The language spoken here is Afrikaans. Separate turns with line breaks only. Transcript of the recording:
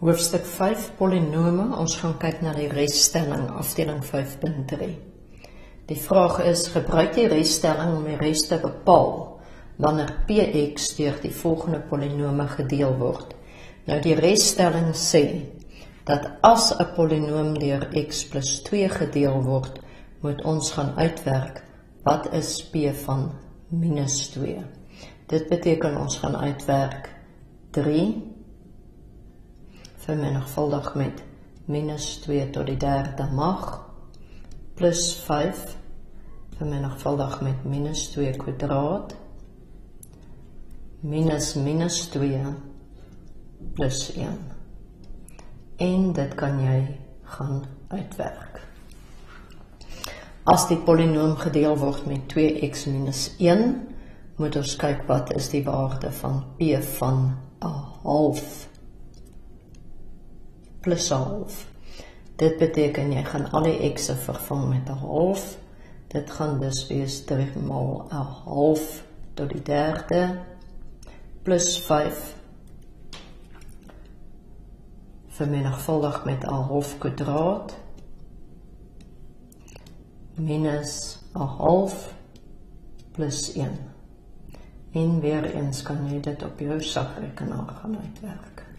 Hoofstuk 5 Polynome, ons gaan kyk na die resstelling, afdeling 5.3. Die vraag is, gebruik die resstelling om die res te bepaal, wanneer px deur die volgende polynome gedeel word. Nou die resstelling sê, dat as 'n polynoom deur x plus 2 gedeel word, moet ons gaan uitwerk, wat is p van minus 2. Dit beteken ons gaan uitwerk 3, vermenigvuldig met minus 2 tot die derde mag, plus 5, vermenigvuldig met minus 2 kwadraat, minus minus 2, plus 1. En dit kan jy gaan uitwerk. As die polynoom gedeel word met 2x minus 1, moet ons kyk wat is die waarde van p van 1/2 plus 1/2. Dit beteken jy gaan al die x'e vervang met 1/2. Dit gaan dus wees 3 maal 1/2 tot die derde, plus 5, vermenigvuldig met 1/2 kwadraat, minus 1/2 plus 1. En weer eens kan jy dit op jou sakrekenaar gaan uitwerk.